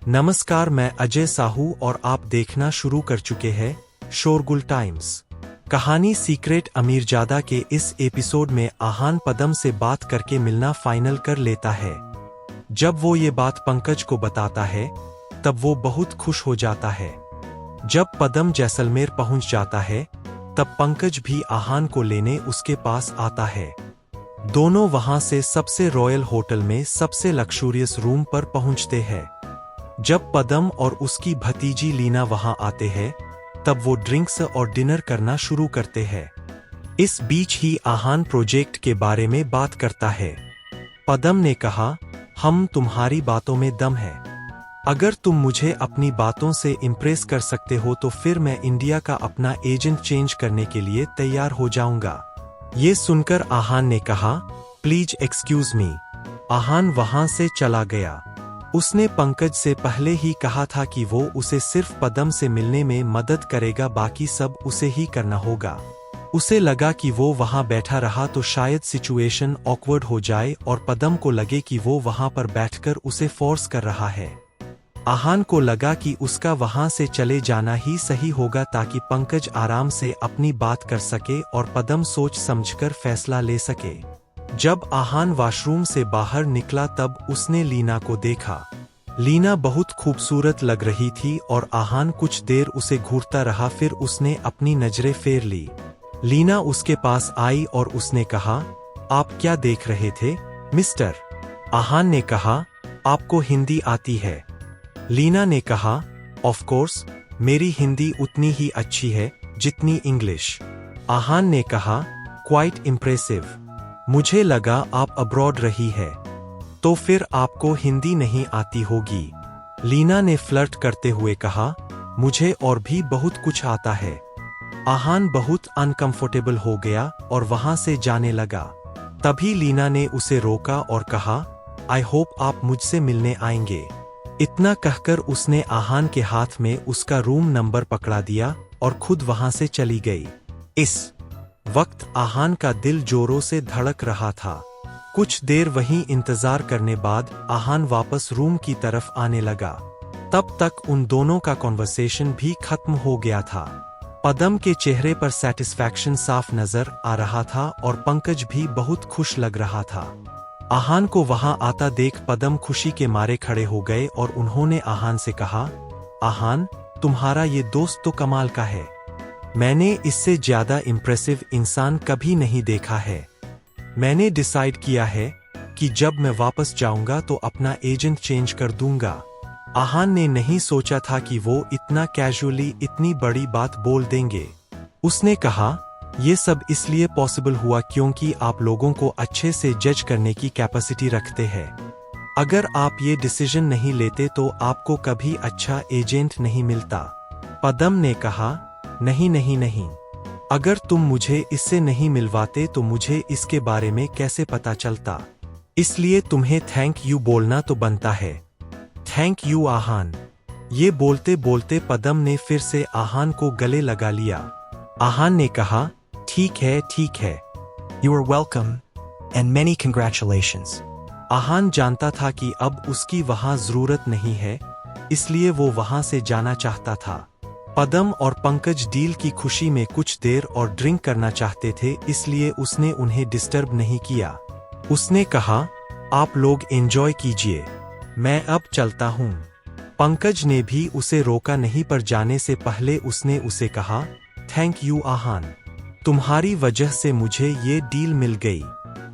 नमस्कार, मैं अजय साहू और आप देखना शुरू कर चुके हैं शोरगुल टाइम्स। कहानी सीक्रेट अमीरजादा के इस एपिसोड में आहान पदम से बात करके मिलना फाइनल कर लेता है। जब वो ये बात पंकज को बताता है तब वो बहुत खुश हो जाता है। जब पदम जैसलमेर पहुंच जाता है तब पंकज भी आहान को लेने उसके पास आता है। दोनों वहां से सबसे रॉयल होटल में सबसे लक्सूरियस रूम पर पहुंचते हैं। जब पदम और उसकी भतीजी लीना वहां आते हैं तब वो ड्रिंक्स और डिनर करना शुरू करते हैं। इस बीच ही आहान प्रोजेक्ट के बारे में बात करता है। पदम ने कहा, हम तुम्हारी बातों में दम है। अगर तुम मुझे अपनी बातों से इम्प्रेस कर सकते हो तो फिर मैं इंडिया का अपना एजेंट चेंज करने के लिए तैयार हो जाऊंगा। ये सुनकर आहान ने कहा, प्लीज एक्सक्यूज मी। आहान वहां से चला गया। उसने पंकज से पहले ही कहा था कि वो उसे सिर्फ पदम से मिलने में मदद करेगा, बाकी सब उसे ही करना होगा। उसे लगा कि वो वहां बैठा रहा तो शायद सिचुएशन ऑकवर्ड हो जाए और पदम को लगे कि वो वहां पर बैठकर उसे फोर्स कर रहा है। आहान को लगा कि उसका वहां से चले जाना ही सही होगा ताकि पंकज आराम से अपनी बात कर सके और पदम सोच समझकर फैसला ले सके। जब आहान वॉशरूम से बाहर निकला तब उसने लीना को देखा। लीना बहुत खूबसूरत लग रही थी और आहान कुछ देर उसे घूरता रहा, फिर उसने अपनी नजरें फेर ली। लीना उसके पास आई और उसने कहा, आप क्या देख रहे थे मिस्टर? आहान ने कहा, आपको हिंदी आती है? लीना ने कहा, ऑफ कोर्स, मेरी हिंदी उतनी ही अच्छी है जितनी इंग्लिश। आहान ने कहा, क्वाइट इम्प्रेसिव। मुझे लगा आप अब्रॉड रही है, तो फिर आपको हिंदी नहीं आती होगी। लीना ने फ्लर्ट करते हुए कहा, मुझे और भी बहुत कुछ आता है। आहान बहुत अनकंफर्टेबल हो गया और वहां से जाने लगा। तभी लीना ने उसे रोका और कहा, आई होप आप मुझसे मिलने आएंगे। इतना कहकर उसने आहान के हाथ में उसका रूम नंबर पकड़ा दिया और खुद वहां से चली गई। इस वक्त आहान का दिल जोरों से धड़क रहा था। कुछ देर वहीं इंतजार करने बाद आहान वापस रूम की तरफ आने लगा। तब तक उन दोनों का कॉन्वर्सेशन भी खत्म हो गया था। पदम के चेहरे पर सेटिस्फैक्शन साफ नजर आ रहा था और पंकज भी बहुत खुश लग रहा था। आहान को वहां आता देख पदम खुशी के मारे खड़े हो गए और उन्होंने आहान से कहा, आहान, तुम्हारा ये दोस्त तो कमाल का है। मैंने इससे ज्यादा इम्प्रेसिव इंसान कभी नहीं देखा है। मैंने डिसाइड किया है कि जब मैं वापस जाऊंगा तो अपना एजेंट चेंज कर दूंगा। आहान ने नहीं सोचा था कि वो इतना कैजुअली इतनी बड़ी बात बोल देंगे। उसने कहा, ये सब इसलिए पॉसिबल हुआ क्योंकि आप लोगों को अच्छे से जज करने की कैपेसिटी रखते हैं। अगर आप ये डिसीजन नहीं लेते तो आपको कभी अच्छा एजेंट नहीं मिलता। पदम ने कहा, नहीं नहीं नहीं, अगर तुम मुझे इससे नहीं मिलवाते तो मुझे इसके बारे में कैसे पता चलता? इसलिए तुम्हें थैंक यू बोलना तो बनता है। Thank you Ahaan. ये बोलते बोलते पदम ने फिर से आहान को गले लगा लिया। आहान ने कहा, ठीक है ठीक है। You are welcome and many congratulations. आहान जानता था कि अब उसकी वहां जरूरत नहीं है, इसलिए वो वहां से जाना चाहता था। पदम और पंकज डील की खुशी में कुछ देर और ड्रिंक करना चाहते थे, इसलिए उसने उन्हें डिस्टर्ब नहीं किया। उसने कहा, आप लोग एंजॉय कीजिए, मैं अब चलता हूँ। पंकज ने भी उसे रोका नहीं, पर जाने से पहले उसने उसे कहा, थैंक यू आहान, तुम्हारी वजह से मुझे ये डील मिल गई।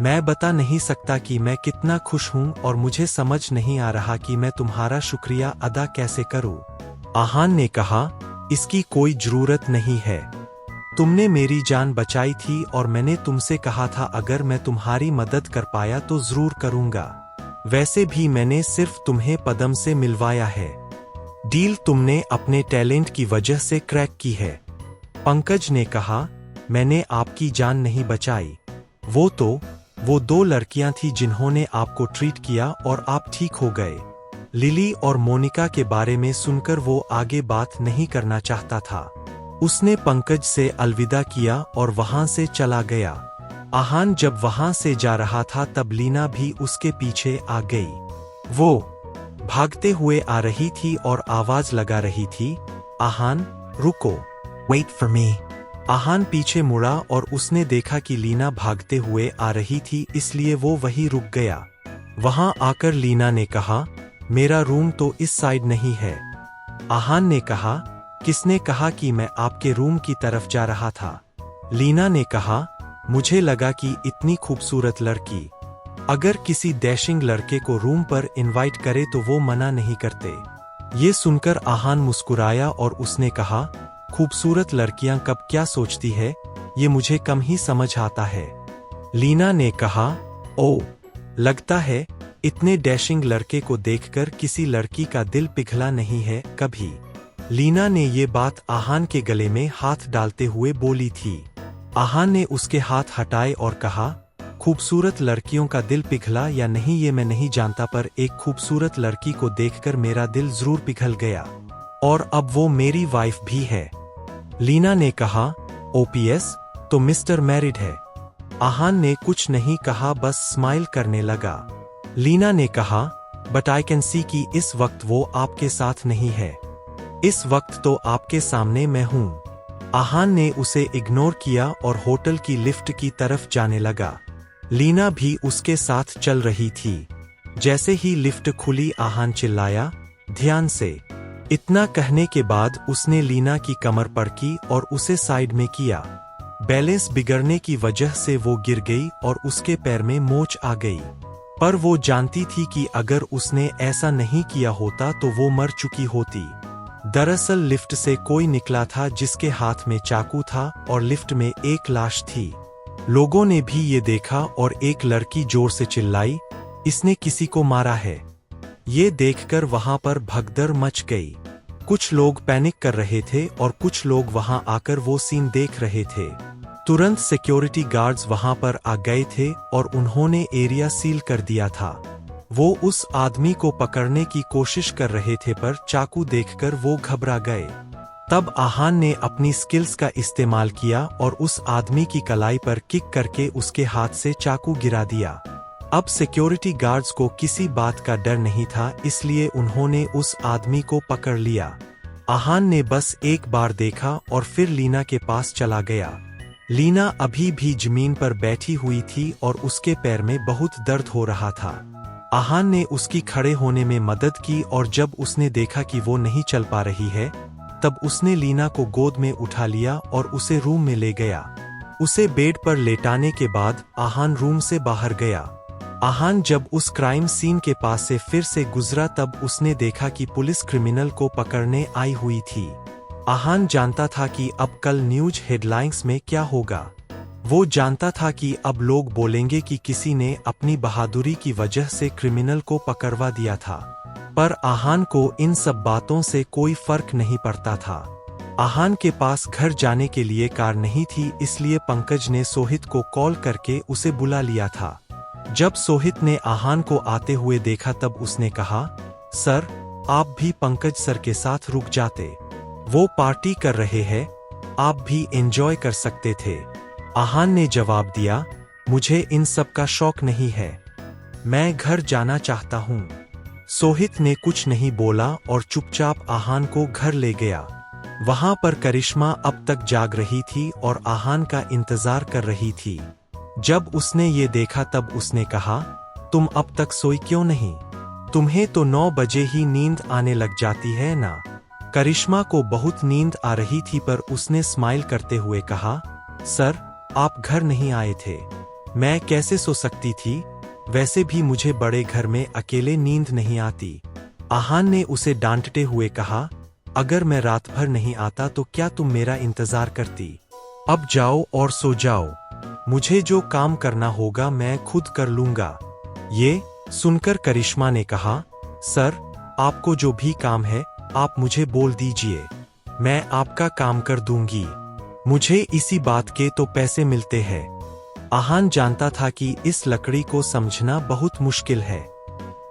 मैं बता नहीं सकता कि मैं कितना खुश हूँ और मुझे समझ नहीं आ रहा कि मैं तुम्हारा शुक्रिया अदा कैसे करूँ। आहान ने कहा, इसकी कोई जरूरत नहीं है। तुमने मेरी जान बचाई थी और मैंने तुमसे कहा था अगर मैं तुम्हारी मदद कर पाया तो जरूर करूंगा। वैसे भी मैंने सिर्फ तुम्हें पदम से मिलवाया है। डील तुमने अपने टैलेंट की वजह से क्रैक की है। पंकज ने कहा, मैंने आपकी जान नहीं बचाई। वो दो लड़कियां थी जिन्होंने आपको ट्रीट किया और आप ठीक हो गए। लिली और मोनिका के बारे में सुनकर वो आगे बात नहीं करना चाहता था। उसने पंकज से अलविदा किया और वहां से चला गया। आहान जब वहां से जा रहा था तब लीना भी उसके पीछे आ गई। वो भागते हुए आ रही थी और आवाज लगा रही थी, आहान, रुको। Wait for me. आहान पीछे मुड़ा और उसने देखा कि लीना भागते हुए आ रही थी, इसलिए वो वहीं रुक गया। वहां आकर लीना ने कहा, मेरा रूम तो इस साइड नहीं है। आहान ने कहा, किसने कहा कि मैं आपके रूम की तरफ जा रहा था? लीना ने कहा, मुझे लगा कि इतनी खूबसूरत लड़की अगर किसी डैशिंग लड़के को रूम पर इनवाइट करे तो वो मना नहीं करते। ये सुनकर आहान मुस्कुराया और उसने कहा, खूबसूरत लड़कियां कब क्या सोचती है, ये मुझे कम ही समझ आता है। लीना ने कहा, ओ, लगता है इतने डैशिंग लड़के को देखकर किसी लड़की का दिल पिघला नहीं है कभी। लीना ने ये बात आहान के गले में हाथ डालते हुए बोली थी। आहान ने उसके हाथ हटाए और कहा, खूबसूरत लड़कियों का दिल पिघला या नहीं ये मैं नहीं जानता, पर एक खूबसूरत लड़की को देखकर मेरा दिल जरूर पिघल गया, और अब वो मेरी वाइफ भी है। लीना ने कहा, ओपीएस, तो मिस्टर मैरिड है? आहान ने कुछ नहीं कहा, बस स्माइल करने लगा। लीना ने कहा, बट आई कैन सी कि इस वक्त वो आपके साथ नहीं है। इस वक्त तो आपके सामने मैं हूं। आहान ने उसे इग्नोर किया और होटल की लिफ्ट की तरफ जाने लगा। लीना भी उसके साथ चल रही थी। जैसे ही लिफ्ट खुली आहान चिल्लाया, ध्यान से। इतना कहने के बाद उसने लीना की कमर पकड़ी और उसे साइड में किया। बैलेंस बिगड़ने की वजह से वो गिर गई और उसके पैर में मोच आ गई। पर वो जानती थी कि अगर उसने ऐसा नहीं किया होता तो वो मर चुकी होती। दरअसल लिफ्ट से कोई निकला था जिसके हाथ में चाकू था और लिफ्ट में एक लाश थी। लोगों ने भी ये देखा और एक लड़की जोर से चिल्लाई, इसने किसी को मारा है। ये देखकर वहां पर भगदड़ मच गई। कुछ लोग पैनिक कर रहे थे और कुछ लोग वहां आकर वो सीन देख रहे थे। तुरंत सिक्योरिटी गार्ड्स वहां पर आ गए थे और उन्होंने एरिया सील कर दिया था। वो उस आदमी को पकड़ने की कोशिश कर रहे थे, पर चाकू देखकर वो घबरा गए। तब आहान ने अपनी स्किल्स का इस्तेमाल किया और उस आदमी की कलाई पर किक करके उसके हाथ से चाकू गिरा दिया। अब सिक्योरिटी गार्ड्स को किसी बात का डर नहीं था, इसलिए उन्होंने उस आदमी को पकड़ लिया। आहान ने बस एक बार देखा और फिर लीना के पास चला गया। लीना अभी भी जमीन पर बैठी हुई थी और उसके पैर में बहुत दर्द हो रहा था। आहान ने उसकी खड़े होने में मदद की और जब उसने देखा कि वो नहीं चल पा रही है, तब उसने लीना को गोद में उठा लिया और उसे रूम में ले गया। उसे बेड पर लेटाने के बाद आहान रूम से बाहर गया। आहान जब उस क्राइम सीन के पास से फिर से गुजरा तब उसने देखा कि पुलिस क्रिमिनल को पकड़ने आई हुई थी। आहान जानता था कि अब कल न्यूज हेडलाइंस में क्या होगा। वो जानता था कि अब लोग बोलेंगे कि किसी ने अपनी बहादुरी की वजह से क्रिमिनल को पकड़वा दिया था। पर आहान को इन सब बातों से कोई फर्क नहीं पड़ता था। आहान के पास घर जाने के लिए कार नहीं थी, इसलिए पंकज ने सोहित को कॉल करके उसे बुला लिया था। जब सोहित ने आहान को आते हुए देखा तब उसने कहा, सर, आप भी पंकज सर के साथ रुक जाते। वो पार्टी कर रहे हैं, आप भी एंजॉय कर सकते थे। आहान ने जवाब दिया, मुझे इन सब का शौक नहीं है, मैं घर जाना चाहता हूँ। सोहित ने कुछ नहीं बोला और चुपचाप आहान को घर ले गया। वहां पर करिश्मा अब तक जाग रही थी और आहान का इंतजार कर रही थी। जब उसने ये देखा तब उसने कहा, तुम अब तक सोई क्यों नहीं? तुम्हें तो 9 बजे ही नींद आने लग जाती है ना? करिश्मा को बहुत नींद आ रही थी, पर उसने स्माइल करते हुए कहा, सर, आप घर नहीं आए थे, मैं कैसे सो सकती थी? वैसे भी मुझे बड़े घर में अकेले नींद नहीं आती। आहान ने उसे डांटते हुए कहा, अगर मैं रात भर नहीं आता तो क्या तुम मेरा इंतजार करती? अब जाओ और सो जाओ, मुझे जो काम करना होगा मैं खुद कर लूंगा। ये सुनकर करिश्मा ने कहा, सर, आपको जो भी काम है आप मुझे बोल दीजिए, मैं आपका काम कर दूंगी। मुझे इसी बात के तो पैसे मिलते हैं। आहान जानता था कि इस लकड़ी को समझना बहुत मुश्किल है,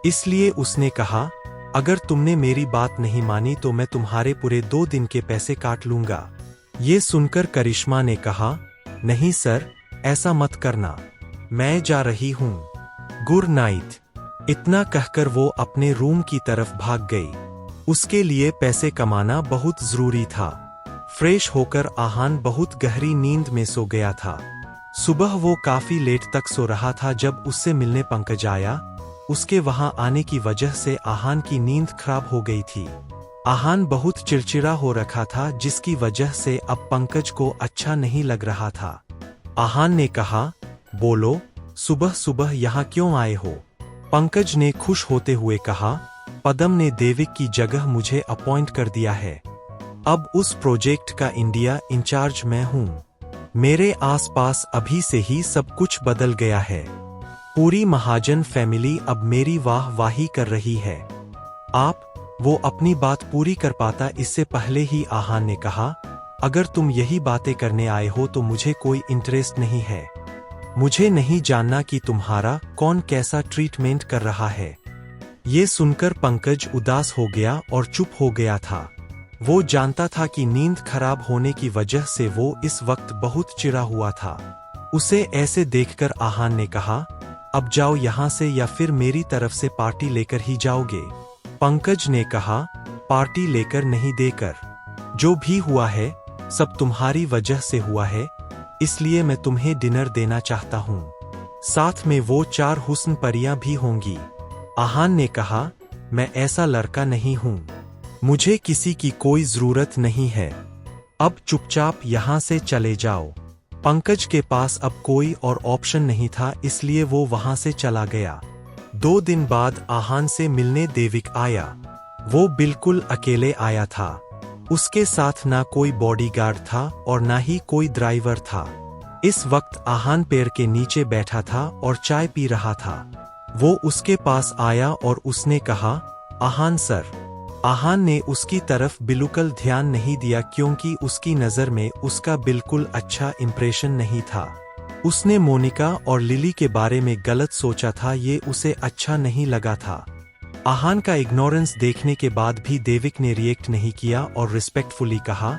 इसलिए उसने कहा, अगर तुमने मेरी बात नहीं मानी तो मैं तुम्हारे पूरे 2 दिन के पैसे काट लूंगा। ये सुनकर करिश्मा ने कहा, नहीं सर, ऐसा मत करना, मैं जा रही हूँ, गुड नाइट। इतना कहकर वो अपने रूम की तरफ भाग गई। उसके लिए पैसे कमाना बहुत जरूरी था। फ्रेश होकर आहान बहुत गहरी नींद में सो गया था। सुबह वो काफी लेट तक सो रहा था जब उससे मिलने पंकज आया। उसके वहां आने की वजह से आहान की नींद खराब हो गई थी। आहान बहुत चिड़चिड़ा हो रखा था जिसकी वजह से अब पंकज को अच्छा नहीं लग रहा था। आहान ने कहा, बोलो, सुबह सुबह यहाँ क्यों आए हो? पंकज ने खुश होते हुए कहा, पदम ने देविक की जगह मुझे अपॉइंट कर दिया है। अब उस प्रोजेक्ट का इंडिया इंचार्ज मैं हूँ। मेरे आसपास अभी से ही सब कुछ बदल गया है। पूरी महाजन फैमिली अब मेरी वाहवाही कर रही है। वो अपनी बात पूरी कर पाता इससे पहले ही आहान ने कहा, अगर तुम यही बातें करने आए हो तो मुझे कोई इंटरेस्ट नहीं है। मुझे नहीं जानना कि तुम्हारा कौन कैसा ट्रीटमेंट कर रहा है। ये सुनकर पंकज उदास हो गया और चुप हो गया था। वो जानता था कि नींद खराब होने की वजह से वो इस वक्त बहुत चिढ़ा हुआ था। उसे ऐसे देखकर आहान ने कहा, अब जाओ यहाँ से या फिर मेरी तरफ से पार्टी लेकर ही जाओगे। पंकज ने कहा, पार्टी लेकर नहीं देकर। जो भी हुआ है सब तुम्हारी वजह से हुआ है, इसलिए मैं तुम्हें डिनर देना चाहता हूँ। साथ में वो 4 हुस्न परियां भी होंगी। आहान ने कहा, मैं ऐसा लड़का नहीं हूँ। मुझे किसी की कोई जरूरत नहीं है। अब चुपचाप यहाँ से चले जाओ। पंकज के पास अब कोई और ऑप्शन नहीं था इसलिए वो वहां से चला गया। 2 दिन बाद आहान से मिलने देविक आया। वो बिल्कुल अकेले आया था। उसके साथ ना कोई बॉडीगार्ड था और ना ही कोई ड्राइवर था। इस वक्त आहान पेड़ के नीचे बैठा था और चाय पी रहा था। वो उसके पास आया और उसने कहा, आहान सर। आहान ने उसकी तरफ बिल्कुल ध्यान नहीं दिया क्योंकि उसकी नज़र में उसका बिल्कुल अच्छा इंप्रेशन नहीं था। उसने मोनिका और लिली के बारे में गलत सोचा था, ये उसे अच्छा नहीं लगा था। आहान का इग्नोरेंस देखने के बाद भी देविक ने रिएक्ट नहीं किया और रिस्पेक्टफुली कहा,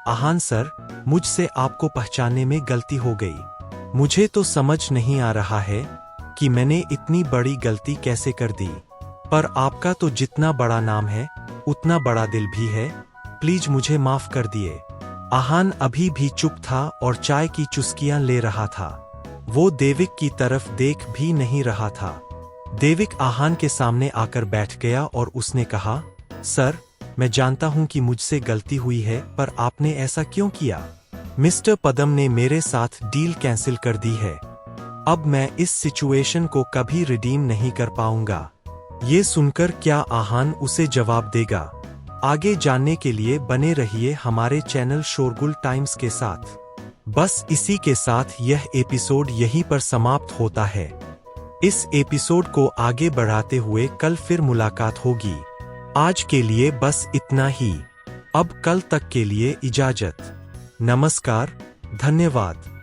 आहान सर, मुझसे आपको पहचानने में गलती हो गई। मुझे तो समझ नहीं आ रहा है कि मैंने इतनी बड़ी गलती कैसे कर दी, पर आपका तो जितना बड़ा नाम है उतना बड़ा दिल भी है। प्लीज मुझे माफ कर दिए। आहान अभी भी चुप था और चाय की चुस्कियां ले रहा था। वो देविक की तरफ देख भी नहीं रहा था। देविक आहान के सामने आकर बैठ गया और उसने कहा, सर, मैं जानता हूं कि मुझसे गलती हुई है, पर आपने ऐसा क्यों किया? मिस्टर पदम ने मेरे साथ डील कैंसिल कर दी है। अब मैं इस सिचुएशन को कभी रिडीम नहीं कर पाऊंगा। ये सुनकर क्या आहान उसे जवाब देगा? आगे जानने के लिए बने रहिए हमारे चैनल शोरगुल टाइम्स के साथ। बस इसी के साथ यह एपिसोड यहीं पर समाप्त होता है। इस एपिसोड को आगे बढ़ाते हुए कल फिर मुलाकात होगी। आज के लिए बस इतना ही। अब कल तक के लिए इजाजत। नमस्कार, धन्यवाद।